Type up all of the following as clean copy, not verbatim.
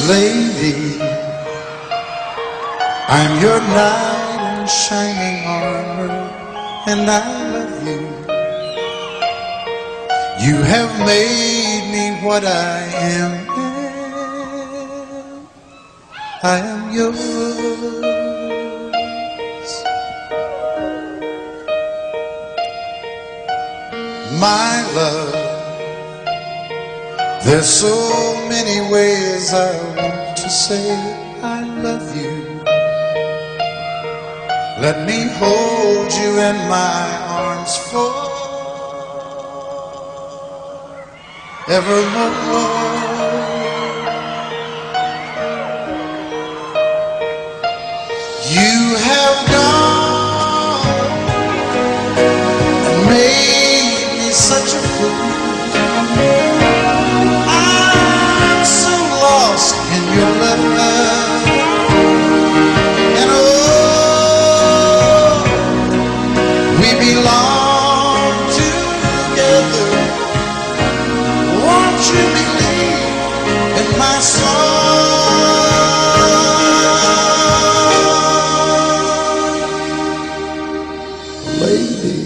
Lady, I'm your knight in shining armor, and I love you. You have made me what I am. I am yours. My love, there's so many ways I want to say I love you. Let me hold you in my arms forevermore. You have gone and made me such a fool. I'm so lost in your love, and oh, we belong together. Won't you believe in my song? Lady,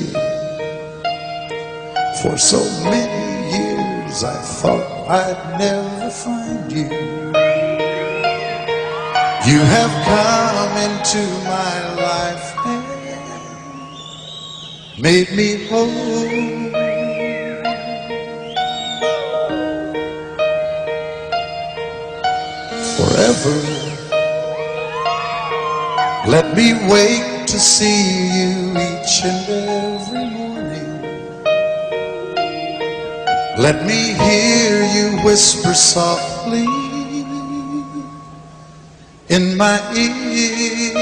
for so many years I thought I'd never find you. You have come into my life and made me whole. Forever, let me wake to see you each and every morning. Let me hear you whisper softly in my ear.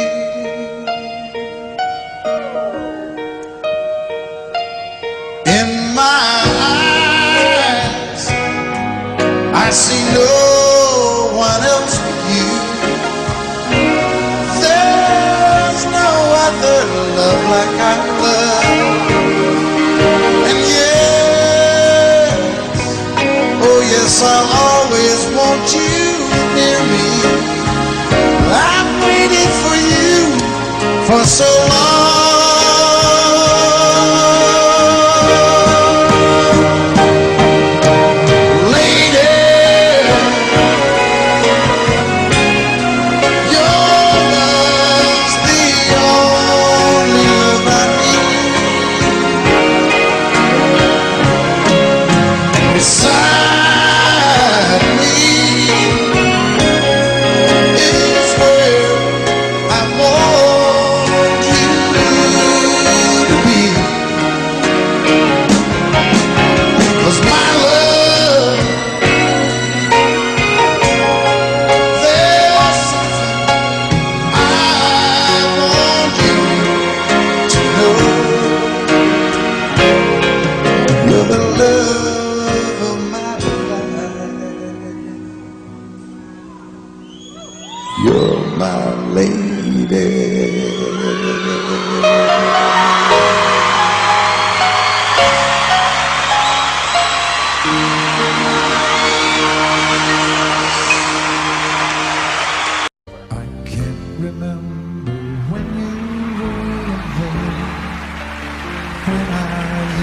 In my eyes, I see no one else but you. There's no other love like I love. And yes, oh yes, I'll always want you near me. I've waited for you for so long. You're my lady. I can't remember when you were there, when I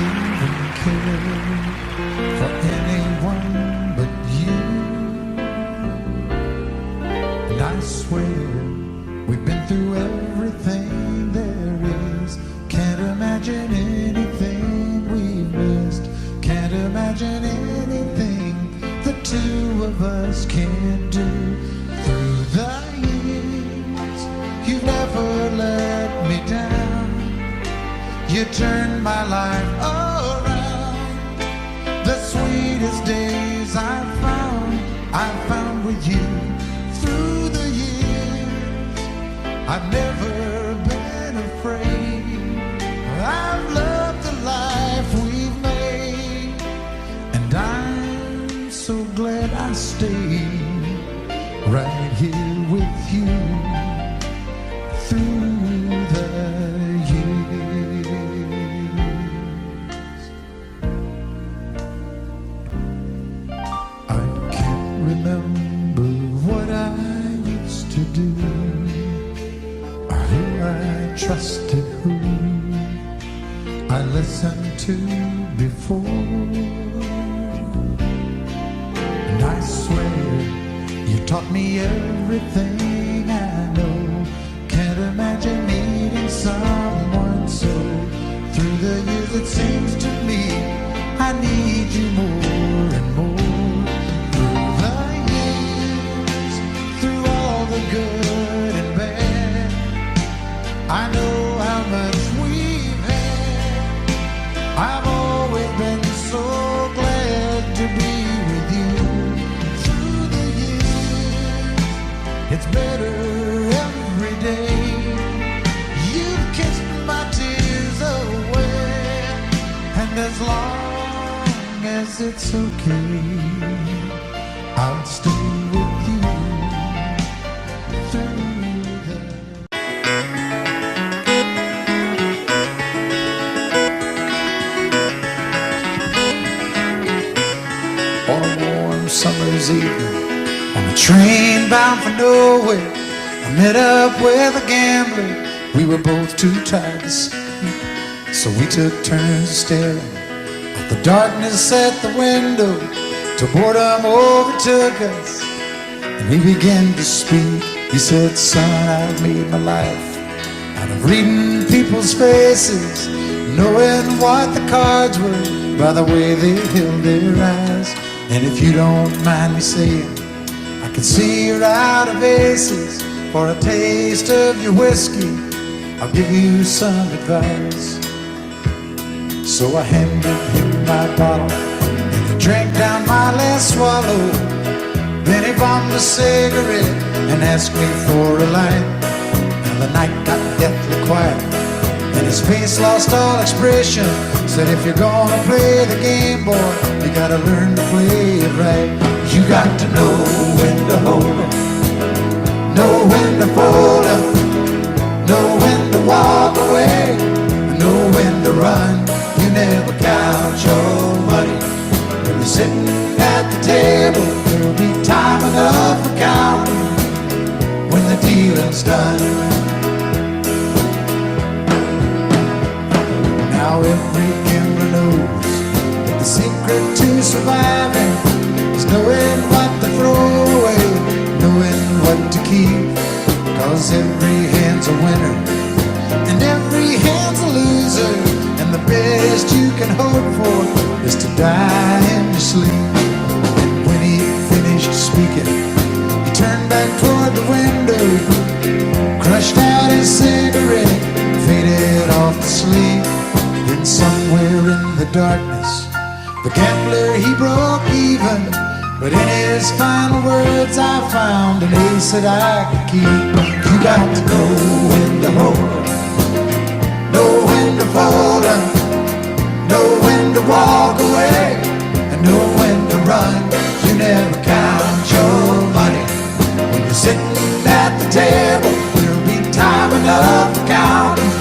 even cared for anyone but you. And I swear we've been through everything there is. Can't imagine anything we've missed. Can't imagine anything the two of us can't do. Through the years, you've never let me down. You turned my life around. The sweetest days I found with you. Through the years, I've never been afraid. I've loved the life we've made, and I'm so glad I stayed right here with you through the years. I can't remember what trusted who I listened to before. And I swear you taught me everything I know. Can't imagine needing someone so. Through the years it seems to me I need you more and more. Through the years, through all the good and bad, I know how much we've had. I've always been so glad to be with you. Through the years, it's better every day. You've kissed my tears away, and as long as it's okay, I'll stay with you through the. On a warm summer's evening, on a train bound for nowhere, I met up with a gambler. We were both too tired to sleep, so we took turns staring at the darkness at the window till boredom overtook us, and we began to speak. He said, "Son, I've made my life out of reading people's faces, knowing what the cards were by the way they held their eyes. And if you don't mind me saying, I can see you're out of aces. For a taste of your whiskey, I'll give you some advice." So I handed him my bottle, and he drank down my last swallow. Then he bombed a cigarette and asked me for a light. And the night got deathly quiet, and his face lost all expression. Said, "If you're gonna play the game, boy, you gotta learn to play it right. You got to know when to hold 'em, know when to fold 'em, know when to walk away, know when to run. You never count your money when you're sitting at the table. There'll be time enough for counting when the dealing's done." Now every gambler knows that the secret to surviving is knowing what to throw away, knowing what to keep. 'Cause every hand's a winner and every hand's a loser, and the best you can hope for is to die in your sleep. And when he finished speaking, he turned back toward the window, crushed out his cigarette, faded off to sleep. Then somewhere in the darkness, the gambler, he broke even. But in his final words, I found an ace that I could keep. You got to know when to hold 'em, know when to fold 'em, know when to walk away, and know when to run. You never count your money when you're sitting at the table. There'll be time enough for counting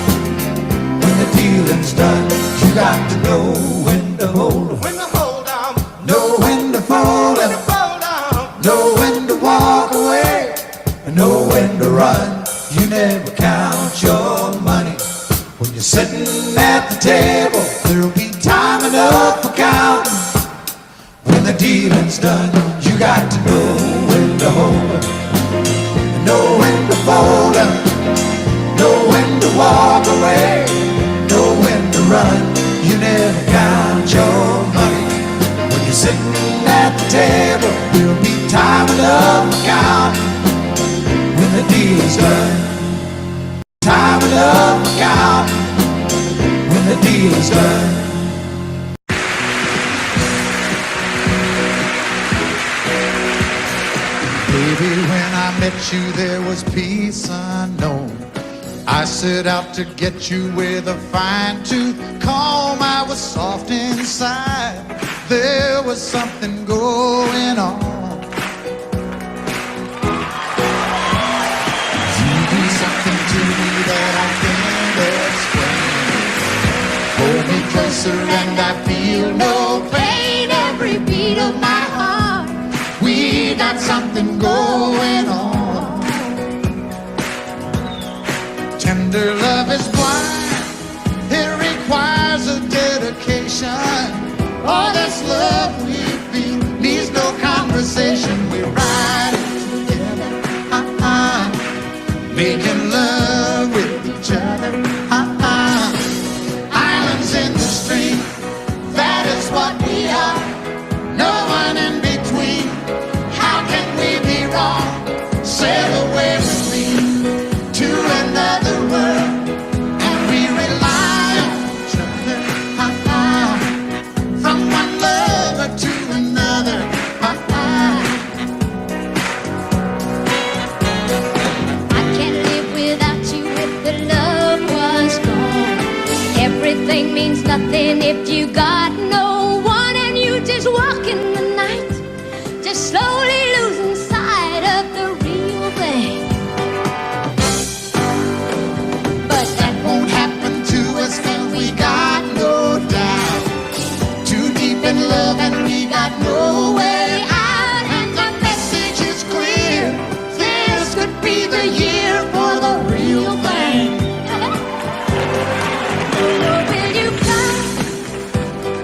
when the dealing's done. You got to know when to hold 'em, When to hold on, know when to fold 'em, know when to walk away, and know when to run. You never count your money when you're sitting at the table. There'll be time enough for counting when the dealing's done. You got to know when to hold 'em, know when to fold 'em, know when to walk away, know when to run. You never count your money when you're sitting at the table. There'll be time enough for counting when the deal's done. Time enough for counting when the deal's done. Baby, when I met you, there was peace unknown. I set out to get you with a fine-tooth comb. I was soft inside. There was something going on. You do something to me that I can't explain. Hold me closer and I feel no pain. Every beat of my heart, we got something going on. Tender love is ocean. All this love we feel needs no conversation. We're riding together, making love with each other, Islands in the stream, that is what we are. No one in between. How can we be wrong? Sail away with me to another world, and we rely on each other, from one lover to another, I can't live without you if the love was gone. Everything means nothing if you got no one, and you just walk in the night, just slowly losing sight of the real thing. But that won't happen to us, and we got no doubt. Too deep in love, and we got no way out. And the message is clear: this could be the year for the real thing. will you come?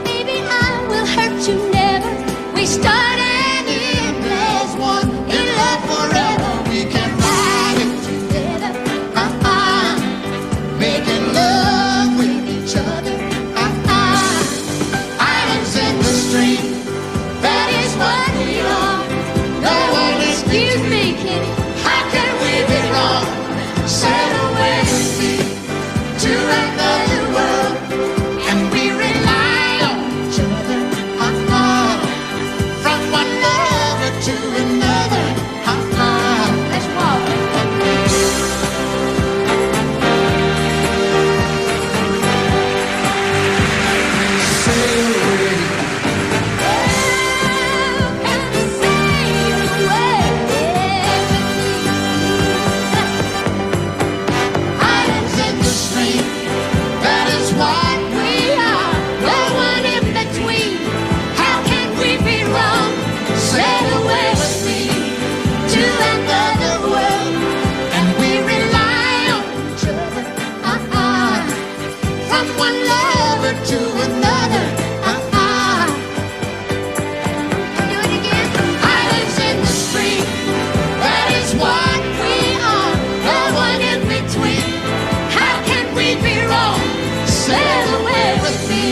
Baby, I will hurt you never. We started in There's one in love forever. We can ride it together. making love with each other, Islands in the stream, that is what we are. No one is Excuse me, kitty. How can we be wrong? Sail away with me to another world, and we rely on each other, from one lover to another, Let's walk. sail away. Islands in the stream, that is what we are. No one in between. How can we be wrong? Sail away with me to another world, and we rely on each other, from one lover to another, Do it again. Islands in the stream, that is what we are. No one in between. How can we be wrong? Sail away with me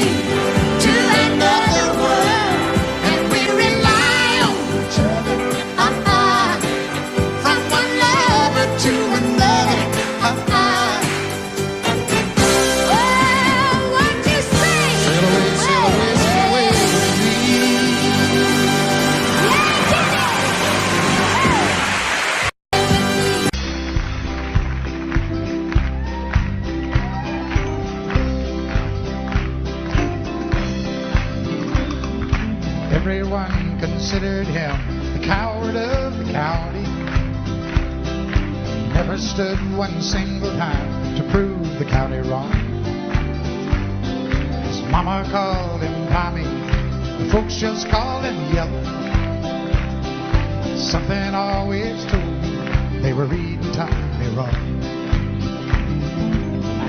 to another world, and we rely on each other, from one lover to another, Oh, what you say? Sail away, sail away, sail away with me. Yeah, kitty. Everyone considered him the coward of the county. Never stood one single time to prove the county wrong. His mama called him Tommy, the folks just called him Yellow. Something always told me they were reading Tommy wrong.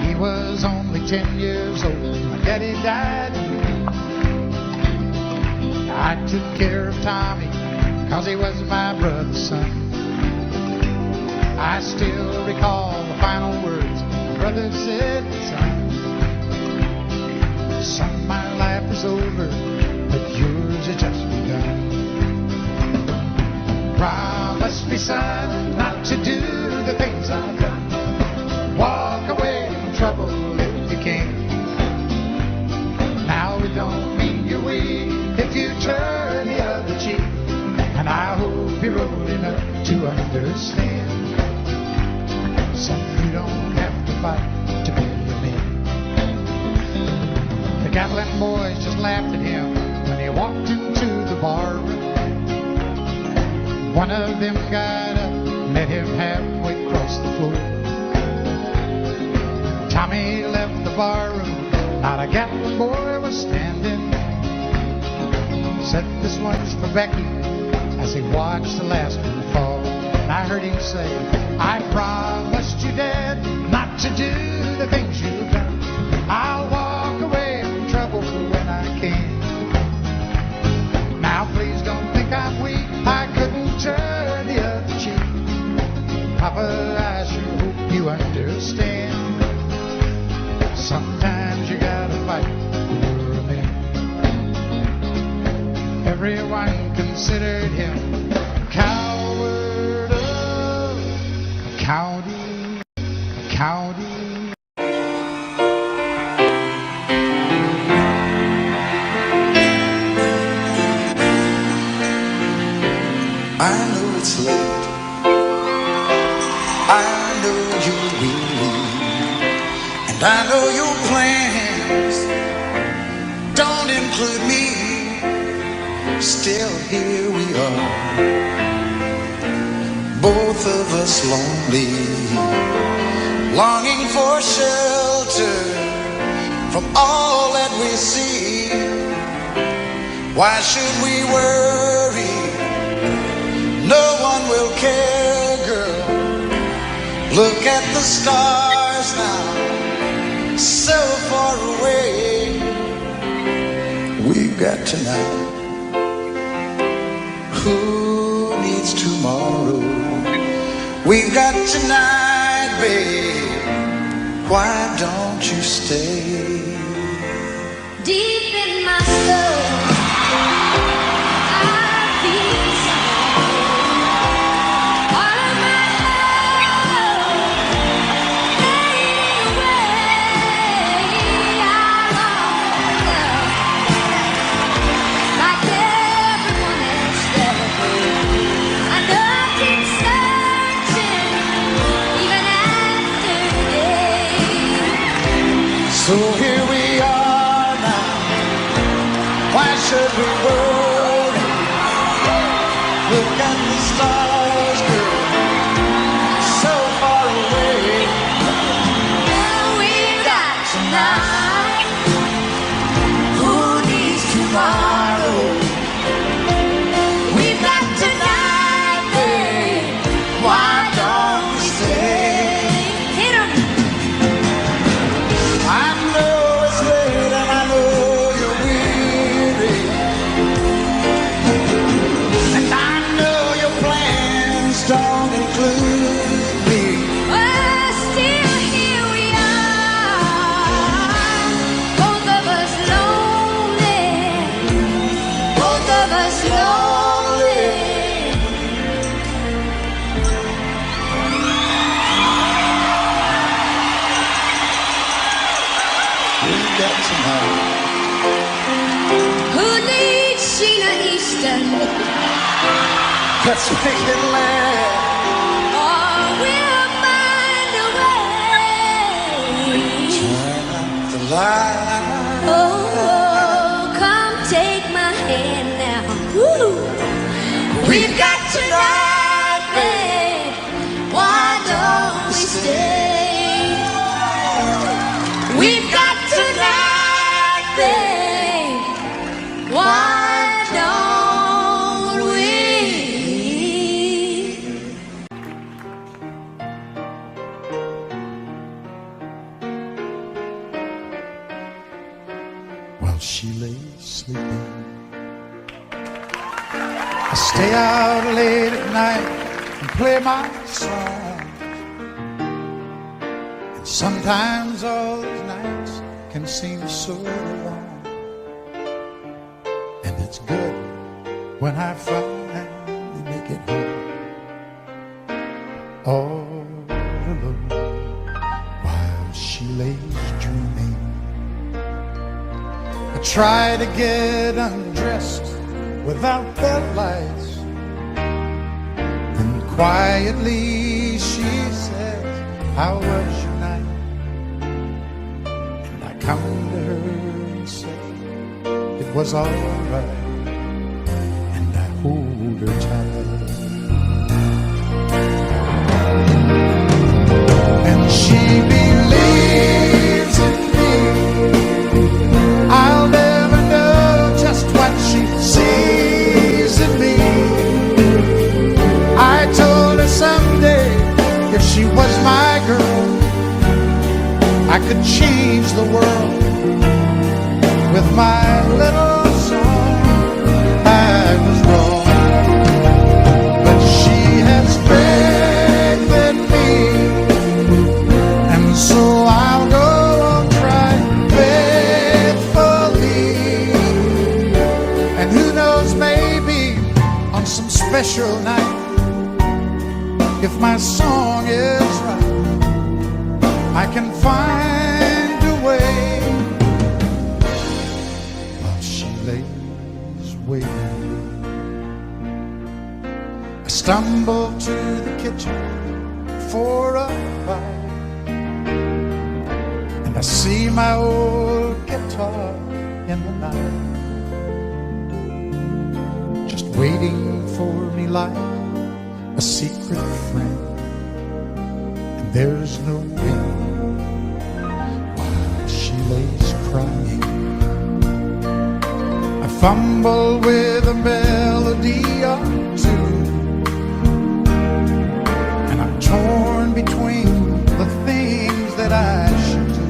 He was only 10 years old. My daddy died. I took care of Tommy, 'cause he was my brother's son. I still recall the final words my brother said, son, my life is over, but yours has just begun. Promise me, son, not to do the things I've done. Walk away from trouble if you can. Now it don't mean you're weak if you turn the other cheek, and I hope you're old enough to understand. Son, you don't have to fight to be a man. The Gatlin boys just laughed at him when he walked into the bar room. One of them got up, met him halfway across the floor. Tommy left the bar room, not a Gatlin boy was standing. Said, this one's for Becky, as he watched the last one fall. And I heard him say, I promised you, Dad, not to do the things you've done. I'll walk away from trouble when I everyone considered him a coward of a county, a county. I know it's late, I know you're weary, and I know your plans don't include me. Still here we are, both of us lonely, longing for shelter from all that we see. Why should we worry? No one will care, girl. Look at the stars now, so far away. We've got tonight. Who needs tomorrow? We've got tonight, babe. Why don't you stay? Deep in my soul, I feel something. All of my love fading away. I long like everyone else does. I know I keep searching even after day. So here we are now. Why should we worry? Look at the stars, girl, so far away. We've got tonight. Who needs tomorrow? We've got tonight, babe. Why don't we stay? Hit 'em. I know it's late and I know you're weary, and I know your plans don't include me. Well, still here we are. Both of us lonely. Both of us lonely. We've got tonight. Who needs Sheena Easton? Let's make it last. Or we'll find a way. Turn out the light. Oh, come take my hand now. Woo. We've got tonight, babe. Why don't we stay? We've got tonight, babe. Why don't we? While she lay sleeping, I stay out late at night and play my song. And sometimes all those nights can seem so long. And it's good when I finally make it home, all alone, while she lays dreaming. I try to get undressed without the lights. Then quietly she says, how was your night? And I come to her and say, it was all right. And I hold her tight. And she believes in me. I'll never know just what she sees in me. I told her someday, if she was my girl, I could change the world with my little song. I was wrong, but she has faith in me, and so I'll go on trying faithfully. And who knows, maybe special night, if my song is right, I can find a way while she lays waiting. I stumble to the kitchen for a bite, and I see my old guitar in the night, just waiting for me like a secret friend. And there's no wind while she lays crying. I fumble with a melody or two, and I'm torn between the things that I should do.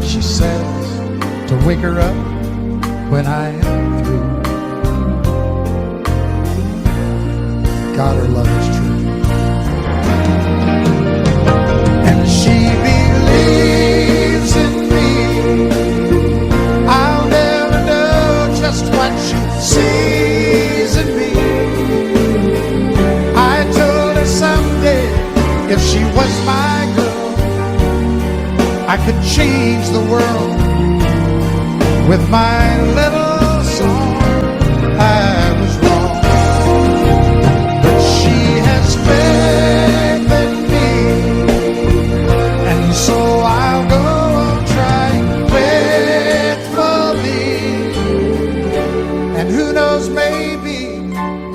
She says to wake her up when I am through. God, her love is true. And she believes in me. I'll never know just what she sees in me. I told her someday, if she was my girl, I could change the world with my little song. I was wrong, but she has faith in me, and so I'll go on trying faithfully. And who knows, maybe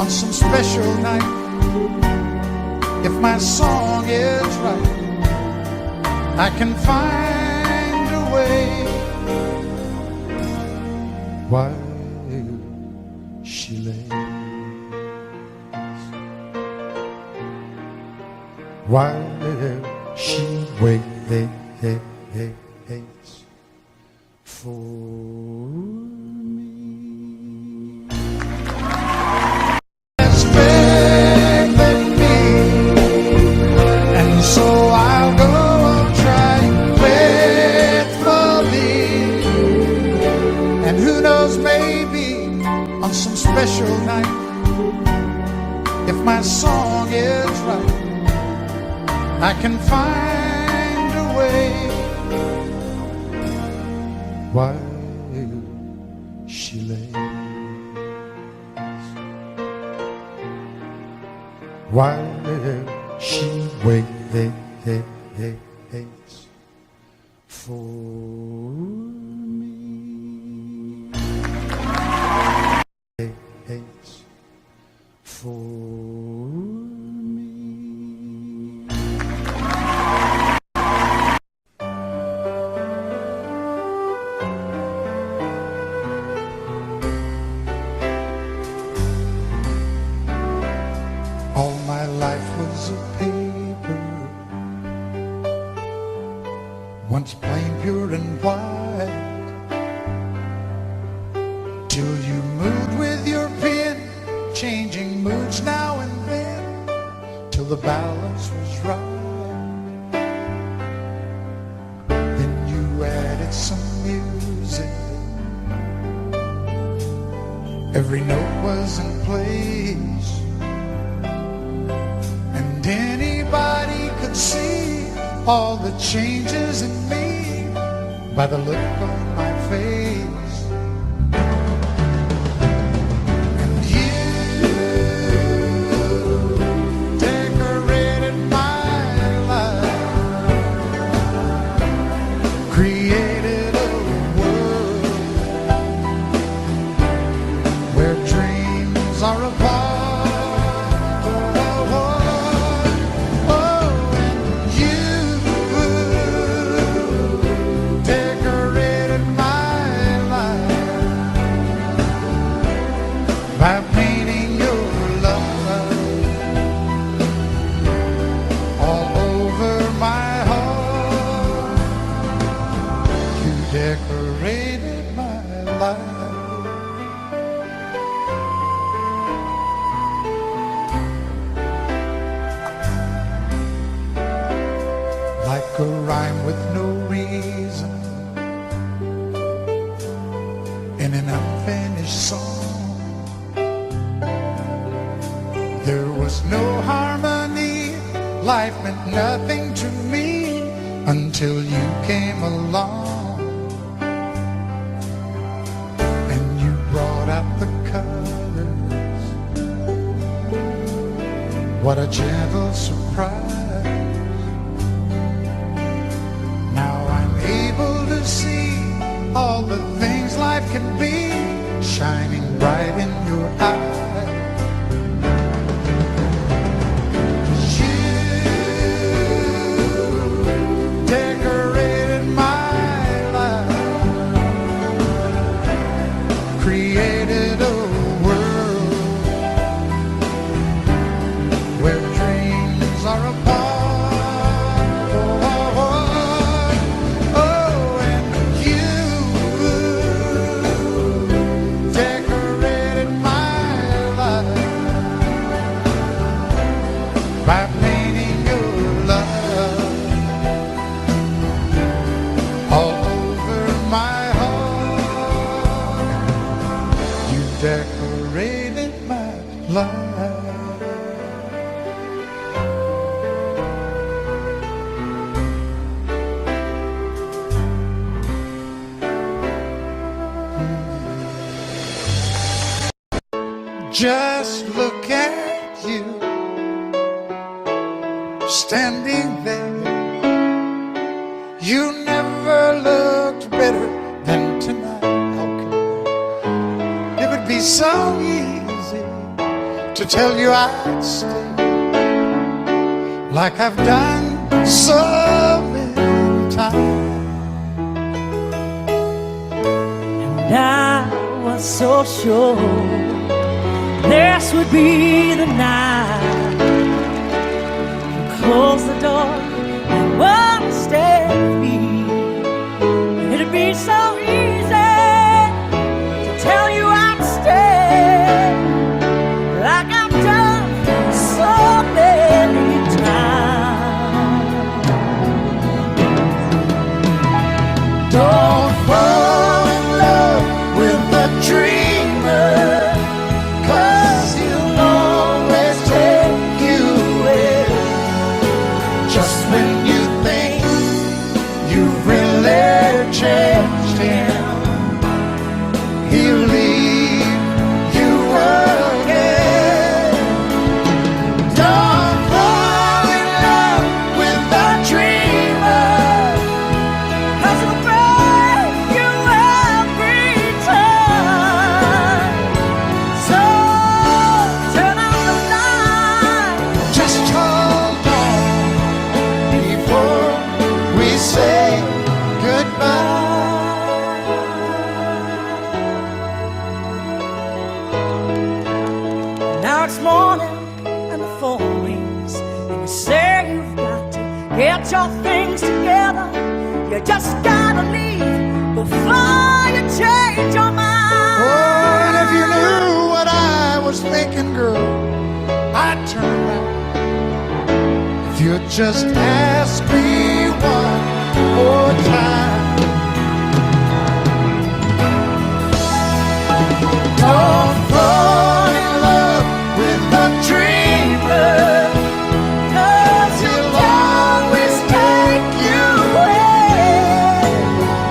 on some special night, if my song is right, I can find a way while she lays, while she waits for me. There's faith in me, and so I'll go on trying faithfully. And who knows, maybe on some special night, if my song is right, I can find a way while she lays, while she waits for me. Waits for me. All my life was a paper, once plain, pure and white, till you moved with your pen, changing moods now and then, till the balance was right. Then you added some music, every note was in place, and anybody could see all the changes in me by the look on my face. And you decorated my life, created a world where dreams are apart. By painting your love all over my heart, you decorated my life. Like a rhyme with no reason in an unfinished song, There was no harmony, life meant nothing to me until you came along and you brought out the colors. What a gentle surprise. Now I'm able to see all the things life can be shining bright in your eyes. Created a world where dreams are apart. Oh, and you decorated my life by painting your love all over my decorated my life. Just look at you standing there. You never looked better than tonight. It would be so easy to tell you I'd stay, like I've done so many times. And I was so sure this would be the night. You close the door and won't stay with me. It'd be so easy tell you I'd stay, like I've done so many times. Don't fall in love with a dreamer, 'cause he'll always take you away. Just when you think you've really changed him, he'll leave you again. Don't fall in love with a dreamer, 'Cause he'll break you every time. So turn out the light. just hold on before we say goodbye. Now it's morning and the phone rings, and you say you've got to get your things together. You just gotta leave before you change your mind. Oh, and if you knew what I was thinking, girl, I'd turn around. If you just ask me one more time. Don't fall in love with a dreamer, 'Cause he'll always take you away.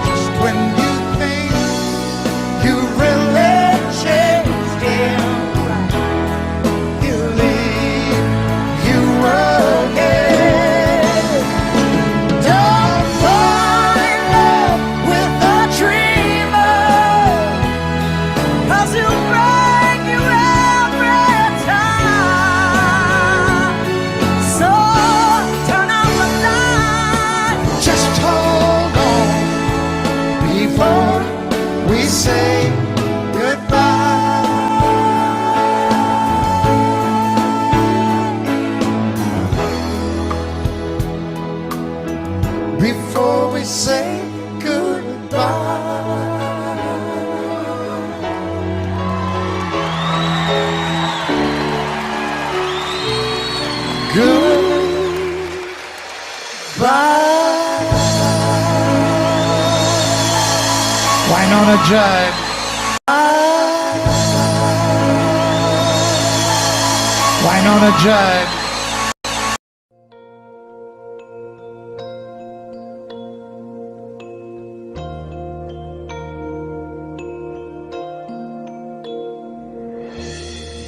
Just when you think you really changed him, he'll leave you again. Don't fall in love with a dreamer, 'Cause he'll break you every time. So turn out the light. just hold on before we say goodbye. Before we say goodbye. Goodbye. Wynonna Judd. Wynonna and on a jive.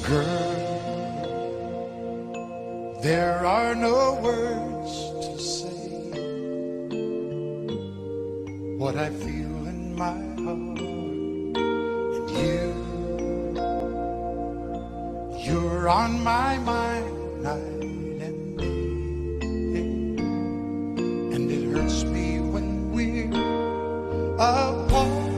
Girl, there are no words to say what I feel in my heart. And you're on my mind night and day. And it hurts me when we're apart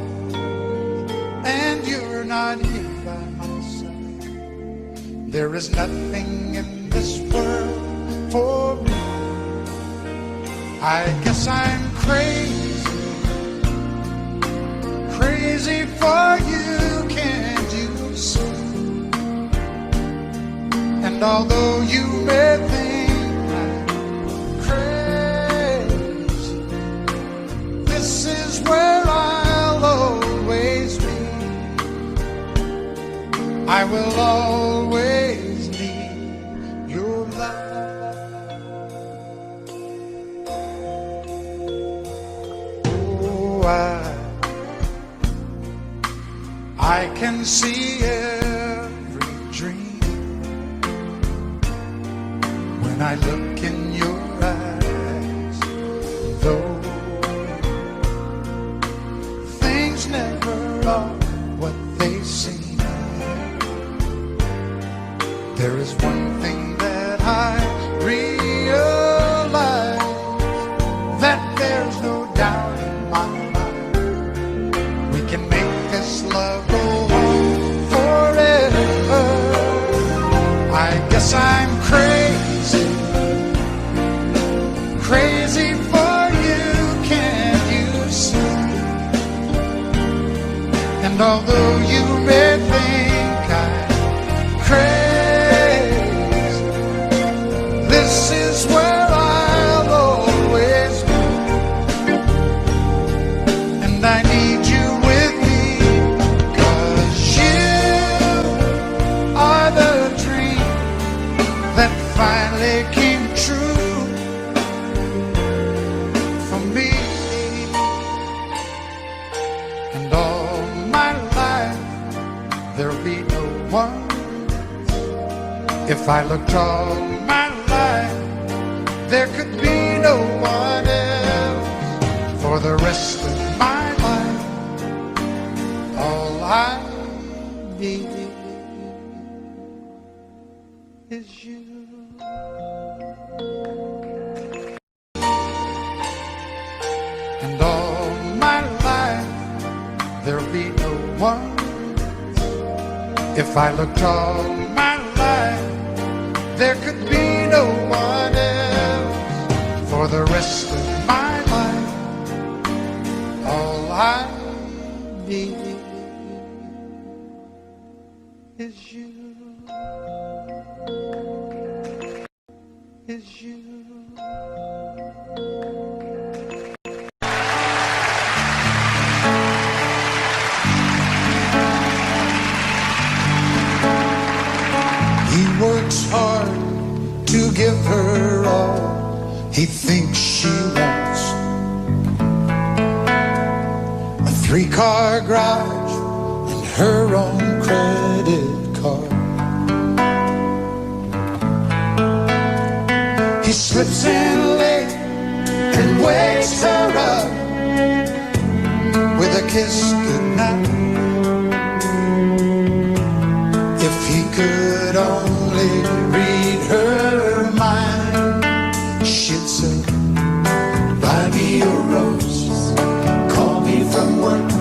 and you're not here by my side. There is nothing in this world for me. I guess I'm crazy, crazy for you, can't you see? And although you may think I'm crazy, this is where I'll always be. I will always need your love. Oh, I can see every dream when I look in your eyes. Though things never are what they seem, there is one thing that I realize, that there's no doubt in my mind. We can make this love go on forever. I guess I'm crazy, crazy for you, can't you see? And although you may think I'm crazy, this is where I'll always be. And I need you with me, 'cause you are the dream that finally came true for me. And all my life there'll be no one. If I looked all my life, there could be no one else. For the rest of my life, all I need is you. And all my life, there'll be no one. If I looked all my life, there could be no one else. For the rest of my life, all I need is you. Is you. He works hard to give her all he thinks she wants. A 3-car garage and her own credit card. He slips in late and wakes her up with a kiss goodnight. If he could only read her mind, she'd say, buy me a rose, call me from work,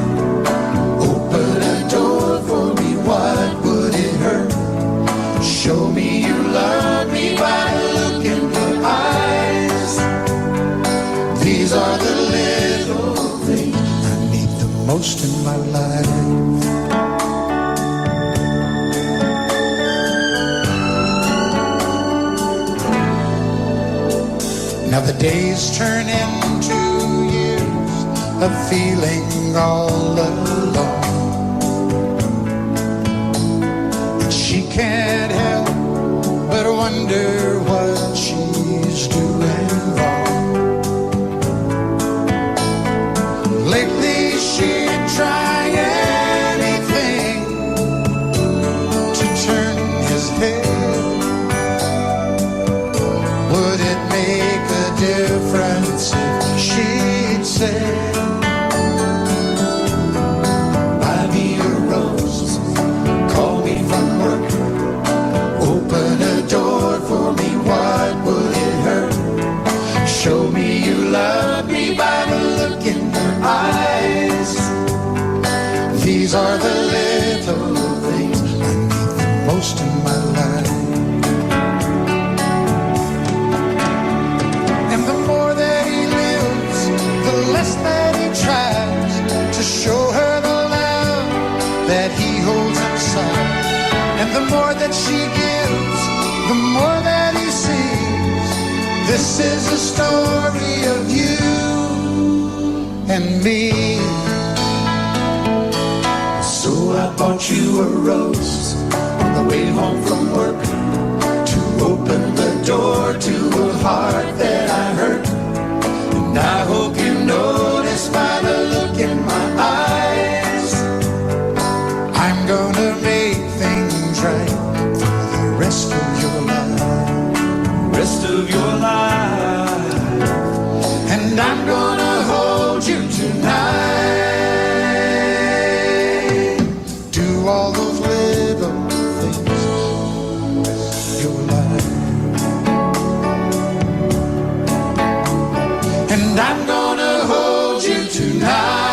open a door for me, what would it hurt? Show me you love me by the look in your eyes. These are the little things I need the most in my life. Now the days turn into years of feeling all alone, and she can't help but the more that she gives, the more that he sees. This is a story of you and me. So I bought you a rose on the way home from work, to open the door to a heart that I hurt. And I hope you notice by the look in my eyes, I'm gonna make things right for the rest of your life. rest of your life. And I'm gonna hold you tonight. Do all those little things you like. And I'm gonna hold you tonight.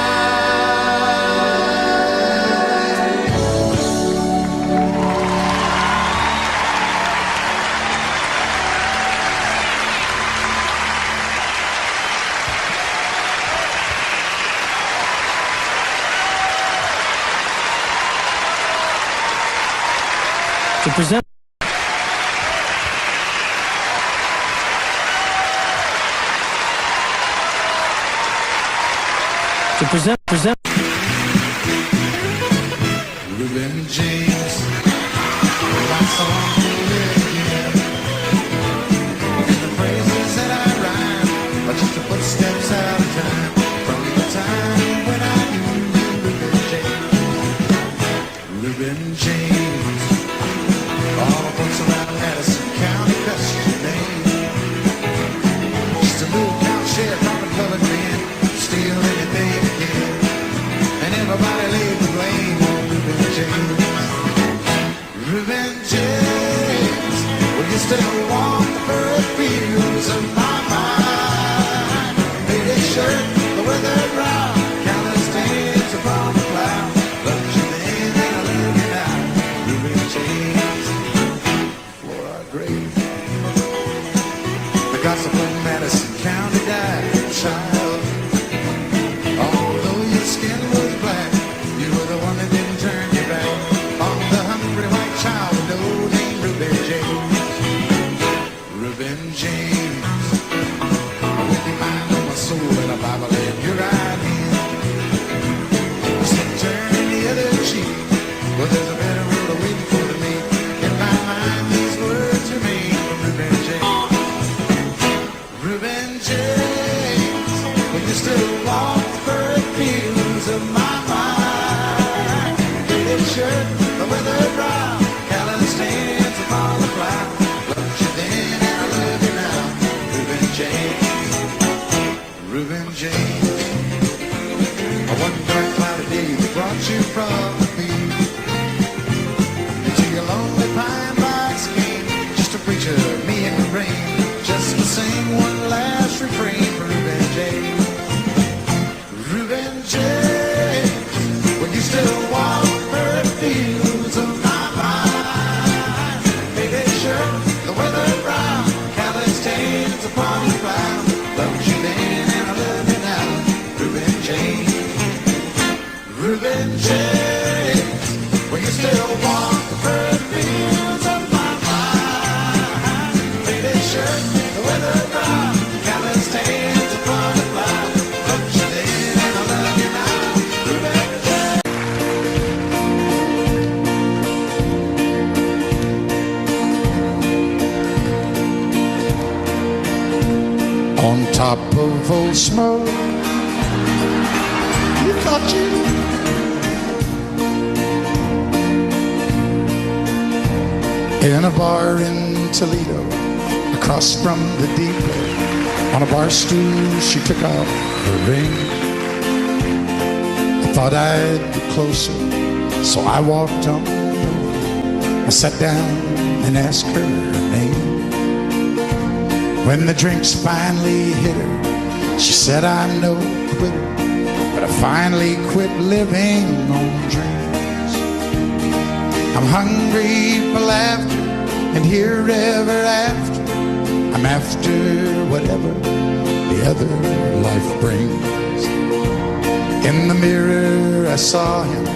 To present Reuben James, my song will live again. And the phrases that I rhyme are just the footsteps out of time, from the time when I knew you, Reuben James. Reuben James, all the folks around Madison County cuss your name. Just a little cow shed from the colored man, steal anything you can, and everybody laid the blame on Reuben James. Reuben James, will you still walk the bird fields of my mind? Faded shirt, the weather brown, countless stains upon the cloud. Loved you then and I love you now. Reuben James, for our grave. The gossip of Madison County died, child. Although your skin was black, you were the one that didn't turn your back on the hungry white child with no name, Reuben James. Reuben James, with your mind on my soul and a Bible in your right hand. You said turn the other cheek, well there's a better road waiting for me. In my mind these words remain from Reuben James. Reuben James, will you still walk the bird fields of my mind? Faded shirt, the weather brown, callous stains upon the cloud. Loved you then and I love you now. Reuben James, Reuben James. I one dark cloudy day that brought you from the field into your lonely pine box again, just to preach of me in the rain, just to sing one last refrain for Reuben James. Reuben James, will you still walk the bird fields of my mind? Faded shirt, the weather brown, callous stains upon the cloud. Loved you then and I love you now. Reuben James, Reuben James, will you still walk the bird fields of my mind? Faded shirt, the weather brown, callous stains upon the cloud. Loved you then and I love you now. Reuben James. On top of Old Smoke, you thought you in a bar in Toledo, across from the depot, on a bar stool she took off her ring. I thought I'd be closer, so I walked on over. I sat down and asked her name. When the drinks finally hit her, she said, I'm no quitter, but I finally quit living on dreams. I'm hungry for laughter, and here ever after, I'm after whatever the other life brings. In the mirror I saw him,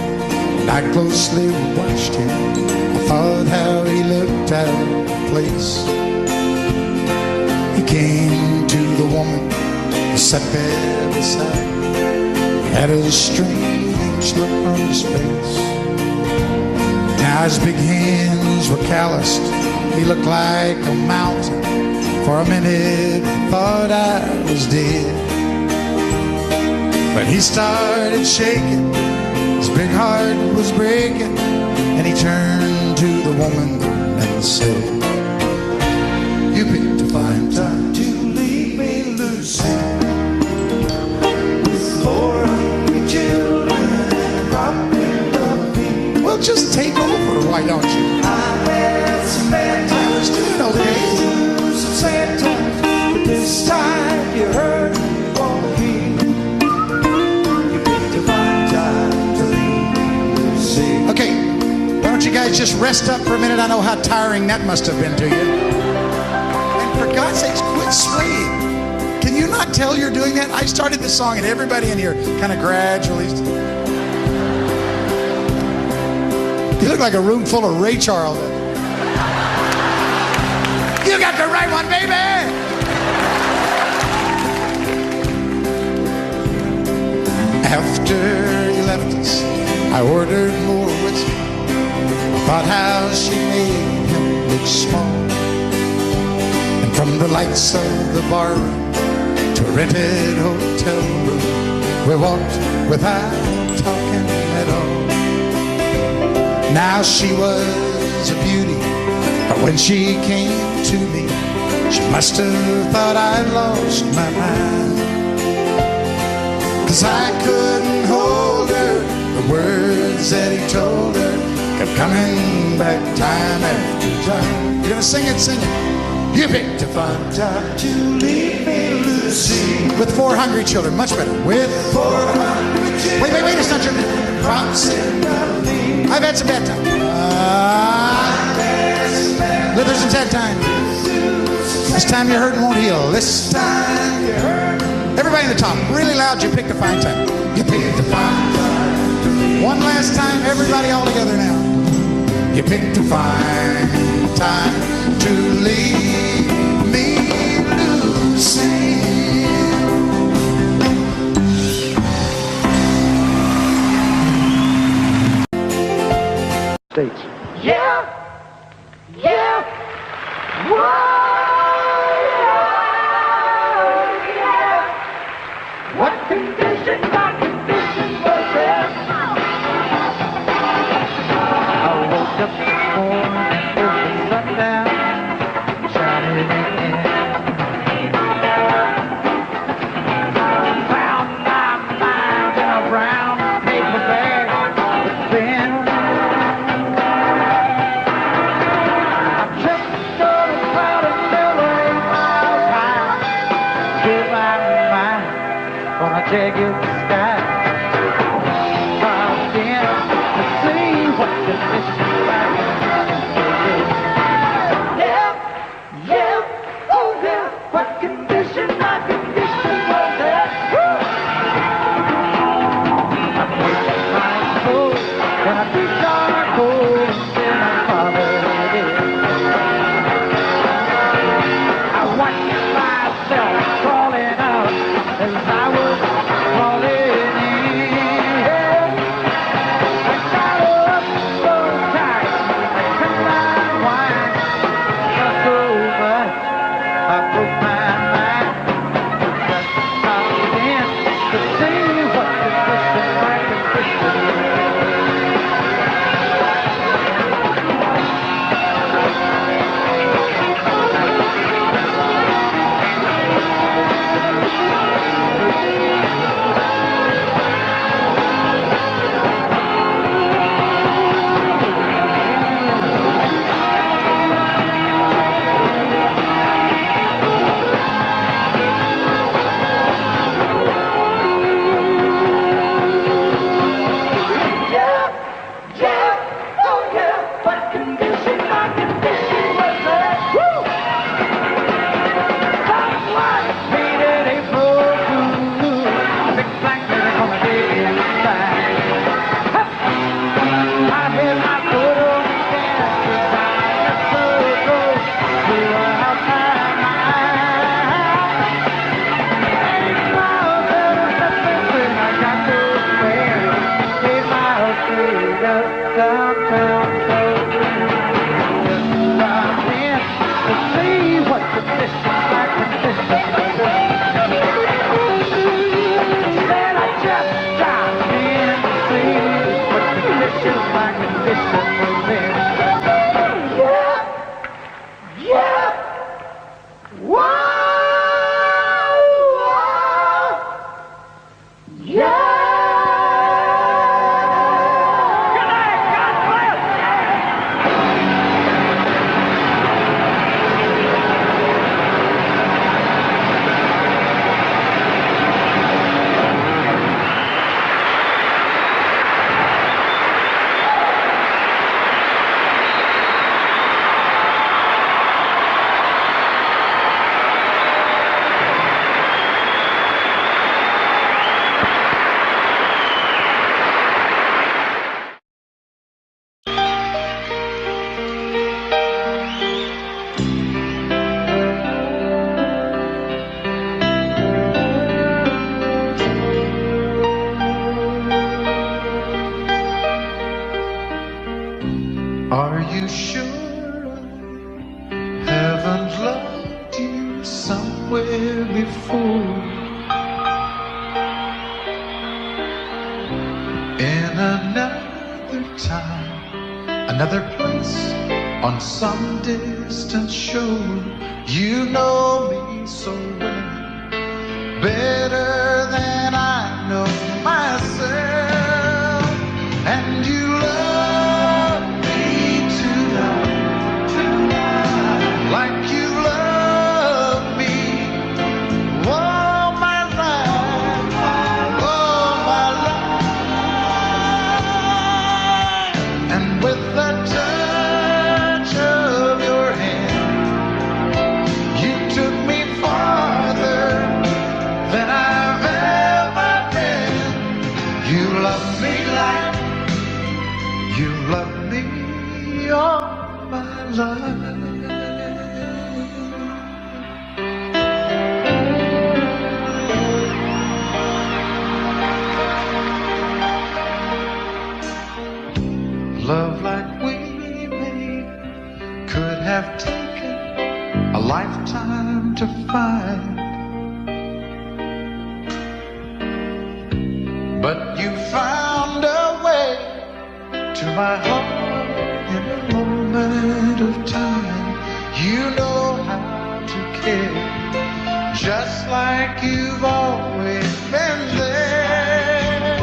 and I closely watched him. I thought thought how he looked out of place. He came to the woman who sat there beside. He had a strange look on his face. Now his big hands were calloused. He looked like a mountain. For a minute I thought I was dead. But he started shaking. His big heart was breaking. And he turned to the woman and said, "You picked a fine time to leave me, Lucy, with 400 children and rocking the beat. Well, just take over, why don't you? I had some bad times too, okay? Some sad times, but this time you heard won't be. You picked a fine time to leave me, Lucy." Okay. Why don't you guys just rest up for a minute? I know how tiring that must have been to you. And for God's sakes, quit swaying. Can you not tell you're doing that? I started the song and everybody in here kind of gradually. You look like a room full of Ray Charles. You got the right one, baby! After he left us, I ordered more whiskey. Thought how she made him look small. And from the lights of the bar room to a rented hotel room, we walked without talking at all. Now she was a beauty, but when she came to me, she must have thought I'd lost my mind. 'Cause I couldn't hold her, the words that he told her kept coming back time after time. You're gonna sing it, sing it. You picked a fine time to leave me, Lucy, with 4 hungry children, much better. With 400 children. Wait, it's not your promise. I've had some bad times. There's some sad times. This time you're hurting won't heal. This time you're hurting. Everybody in the top, really loud, you picked a fine time. You picked a fine time. One last time, everybody all together now. You picked a fine time to leave me, Lucy. States. Yeah, yeah, whoa, yeah. What condition, my condition was there? I woke up this morning with the sun down, shining in. Found my mind in a brown paper bag with thin. I tripped on a cloud of nearly 8 miles high. Give my mind, gonna take it to the sky. Found in to see what the mission like. Yeah, yeah, oh yeah. What condition, my condition was there? I put my soul in a deep dark hole in my father's head. I watched myself crawling out as I was crawling somewhere before. In another time, another place, on some distant shore. You know me so well, better than I know myself. And you love me tonight, like you love me all my life, all my life. And with the touch of your hand, you took me farther than I've ever been. You love me like you love me all my life. Love like we made could have taken a lifetime to find, but you found a way to my heart in a moment of time. You know how to care, just like you've always been there,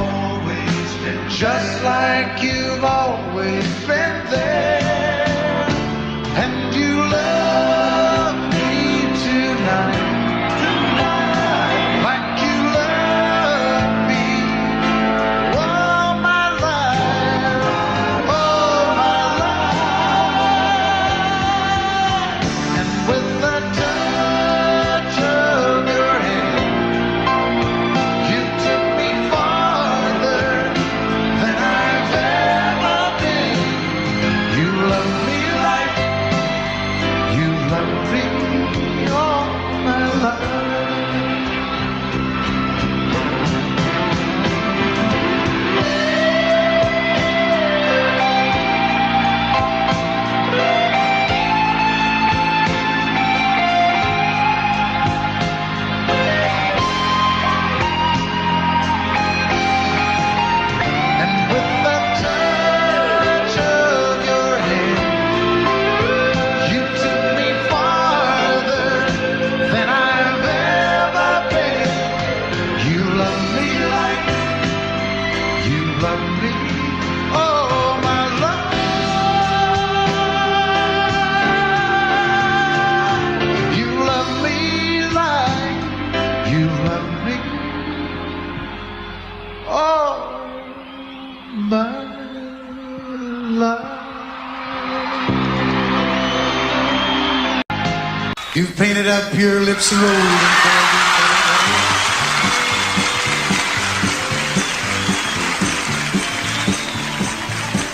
just like you've always been there. And you love me tonight, like you love me all my life, all my life. And with the touch of your hand, you took me farther than I've ever been. You love me like you love me all my life. And with the touch of your hand, you took me farther than I've ever been. You love me like you love me all my life. You love me like you love me all my life. You've painted up your lips a road.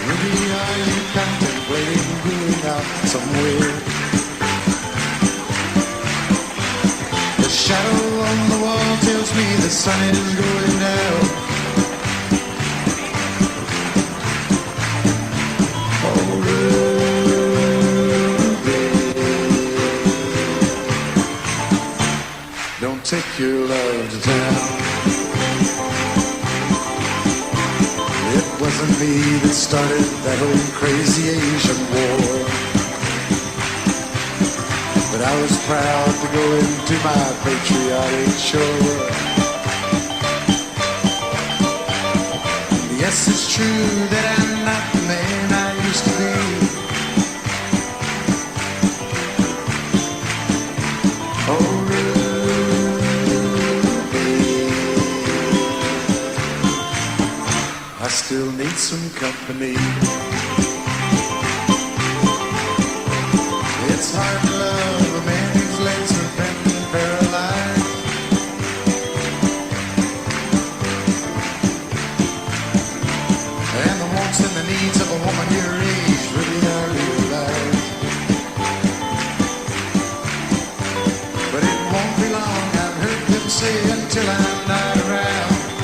Maybe are you contemplating going out somewhere? The shadow on the wall tells me the sun is going down. Oh, Ruby, don't take your love to town. It wasn't me that started that old crazy Asian war, but I was proud to go into my patriotic shore. Yes, it's true that I'm not the man I used to be. Oh, Ruby, I still need some company. It's hard to love a man whose legs have been paralyzed. And the wants and the needs of a woman your age really are realized. But it won't be long, I've heard them say, until I'm not around.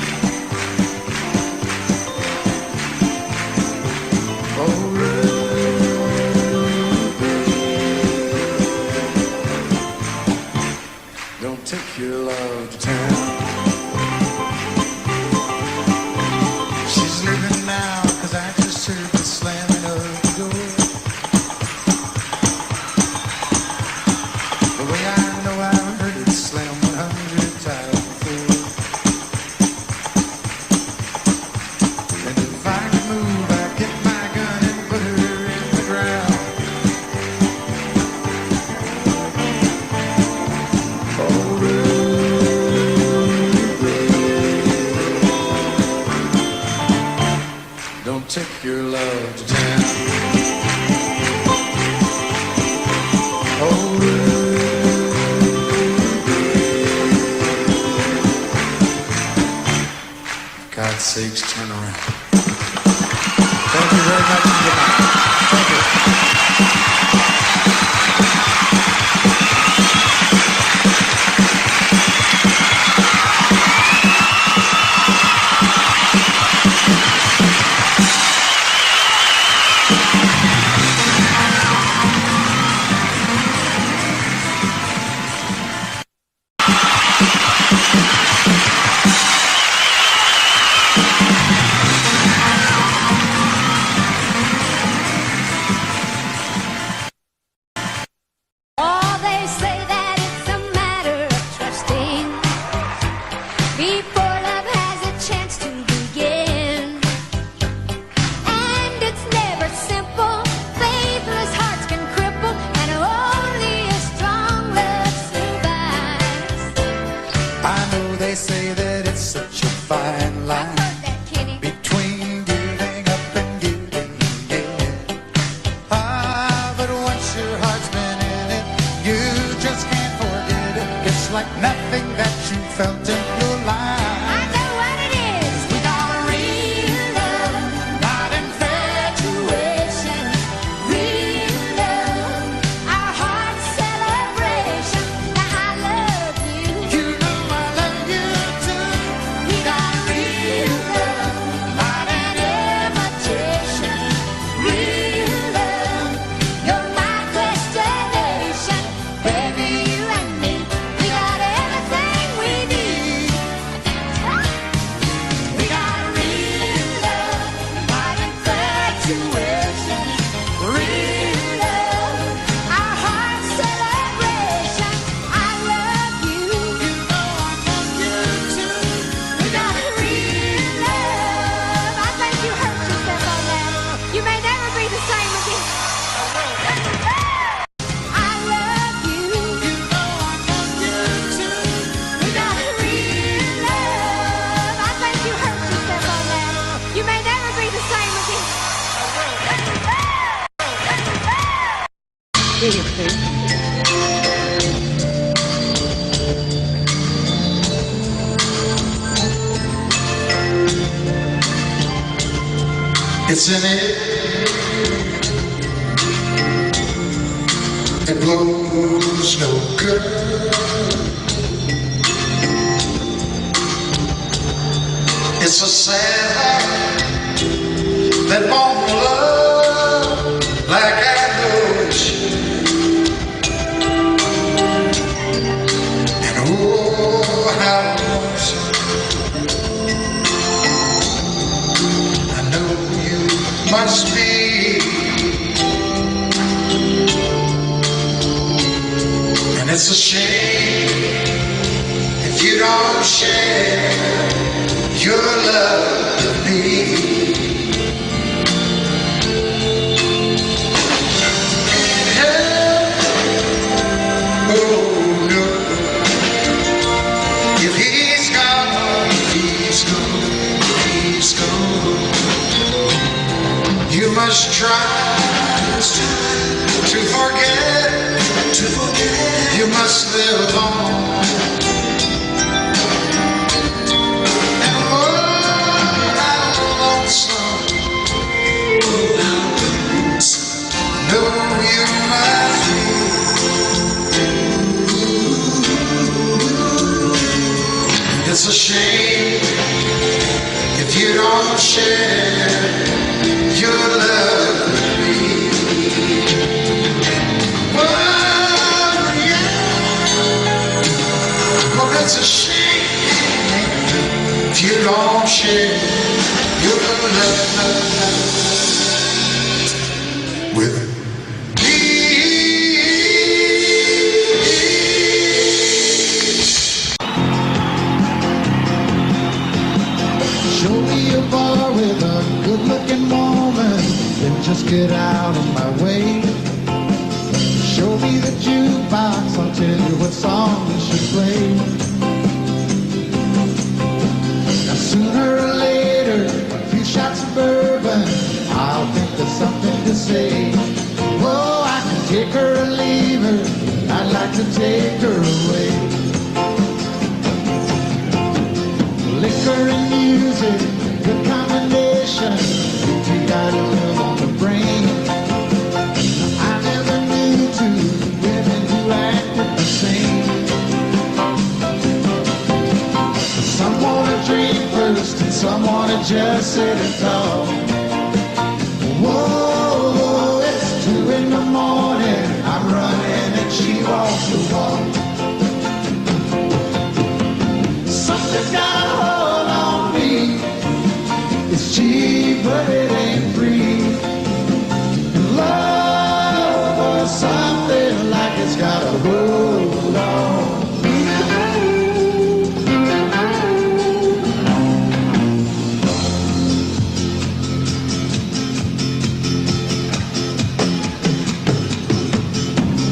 take your love to town. She's leaving now, 'cause I just heard the slamming of the door. The way I know I've heard it slam 100 times before. And if I could move, I'd get my gun and put her in the ground. Don't take your love to town. Oh, for God's sakes, turn around. Thank you very much and good night. Thank you. Oh, they say that it's a matter of trusting before love has a chance to begin. And it's never simple. Faithless hearts can cripple, and only a strong love survives. I know they say that it's such a fine I've line heard that, Kenny. between giving up and giving in. But once your heart's been in it, you just can't forget it. It's like nothing that you felt in your life. I know what it is. We got a real love, Not infatuation. real love, our heart's celebration. Now I love you. You know I love you too. We got real love, not an imitation. Real love, you're my destination. Baby, you and me, we got everything we need. We got real love, not infatuation. Real love, our heart's celebration. I love you. You know I love you too. We got real love. I think you hurt yourself on that. You may never be the same again. I love you. You know I love you too. We got real love. I think you hurt yourself on that. You may never be the same again. It's in it. It blows no good. It's a sad heart that won't love like I know it should. And oh, how lonesome I know you must be. And it's a shame if you don't share your love with me. Oh no, if he's gone, he's gone. You must try to forget. You must live on. And oh, how lonesome. No, you must be. It's a shame if you don't share your love with me. Oh, yeah. tell you what song you should play. Now sooner or later, a few shots of bourbon, I'll think there's something to say. Oh, I can take her or leave her, I'd like to take her away. Liquor and music, good combination, you got a love on the brain. I never knew two women who acted the same. Some wanna drink first and some wanna just sit and talk. Whoa, it's 2 in the morning, I'm running and she walks the walk. Something's got a hold on me. It's cheap, but it ain't free. And love or something like it's got a hold on me.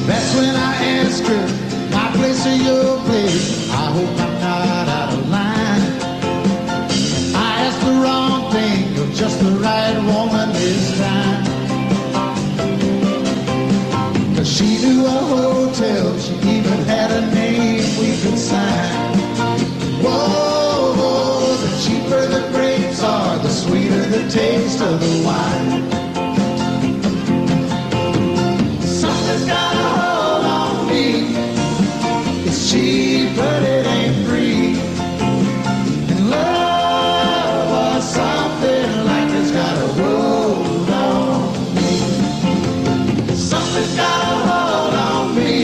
That's when I ask her, my place or your place? I hope I'm not out of line. I asked the wrong thing, you're just the right woman this time. 'Cause she knew a hotel, she even had a name we could sign. Whoa, the cheaper the grapes are, the sweeter the taste of the wine. Something's got a hold on me. It's cheap, but it ain't free. And love or something like it's got a hold on me. Something's got a hold on me.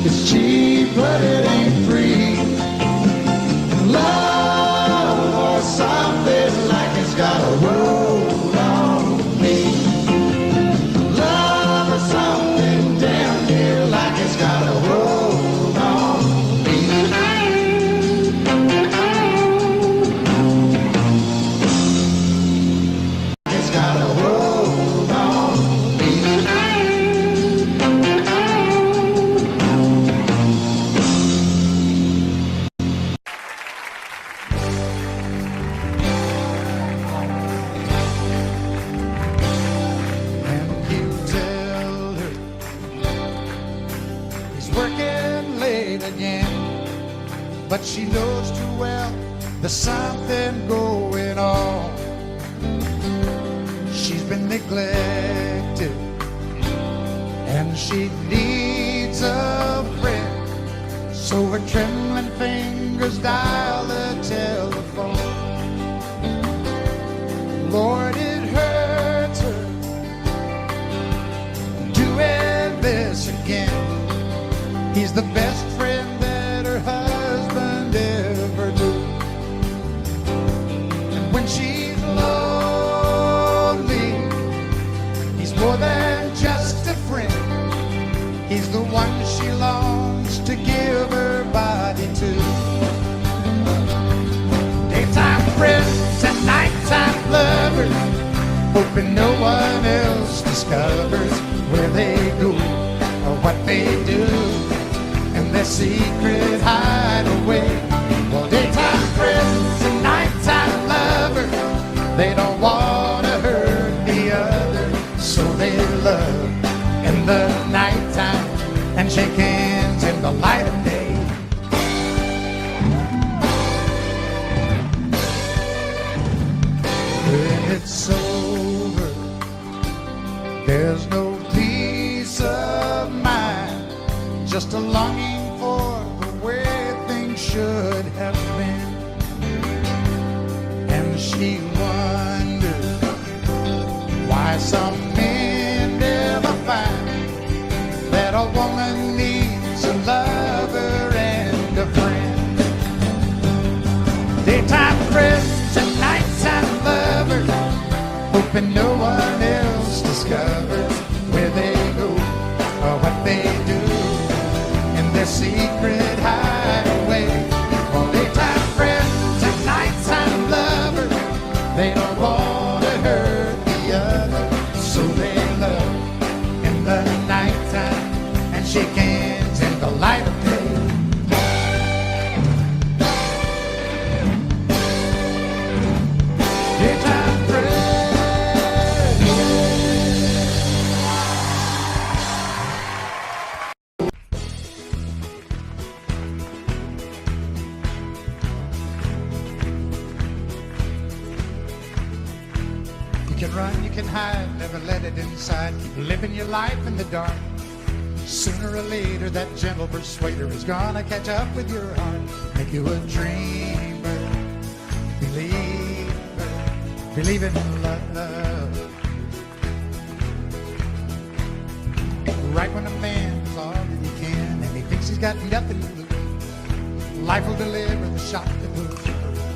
It's cheap, but it ain't free. And love or something like it's got a hold on me. Love or something down here like it's got a hold on me. It's got a hold on me. And you tell her he's working late again, but she knows too well there's something going on. She's been neglected and she needs a friend, so her trembling fingers dial the telephone. Lord, it hurts her doing this again. He's the best friend that her husband ever knew. And when she's lonely, he's more than just a friend. He's the one she longs to give her body to. Daytime friends and nighttime lovers, hoping no one else discovers where they go or what they do and their secret hideaway. Well, daytime friends and nighttime lovers, they don't want to hurt the other, so they love in the nighttime and shake hands in the light of day. When it's over, there's no peace of mind, just a longing for the way things should have been. And she wonders why some men never find that a woman needs a lover and a friend. Daytime friends and nighttime lovers, hoping no one else discovers where they go or what they do in their secret hideaway. Well, daytime friends and nighttime lovers, they don't want to hurt the other, so they love in the nighttime and shake hands in the the light of day. Daytime Freddy. You can run, you can hide, never let it inside. Keep living your life in the dark. Sooner or later, that gentle persuader is gonna catch up with your heart. Make you a dreamer, believer, believing in love. Right when a man is all that he can, and he thinks he's got nothing to lose, life will deliver the shock that moves,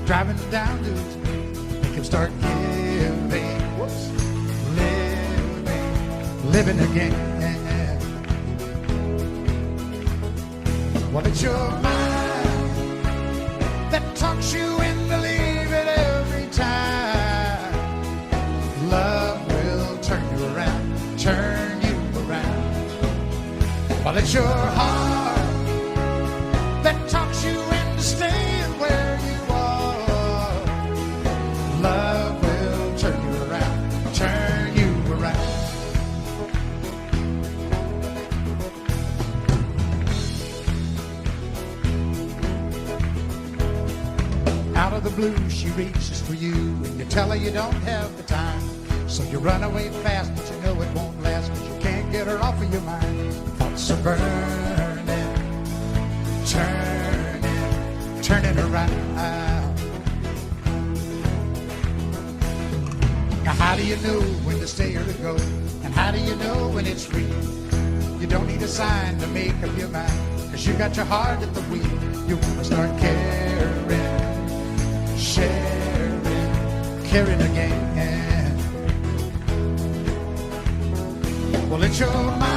driving him down to his knees. Make him start giving, living again. Well, it's your mind that talks you into leaving every time. Love will turn you around, turn you around. Well, it's your heart that talks you into staying where you are. Love will turn you around, turn you around. Out of the blue, she reaches for you, and you tell her you don't have the time. So you run away fast, but you know it won't last, because you can't get her off of your mind. Thoughts are burning, turning around. Now how do you know when to stay or to go? And how do you know when it's real? You don't need a sign to make up your mind, because you got your heart at the wheel. You want to start caring, sharing, caring again. Well, it's your mind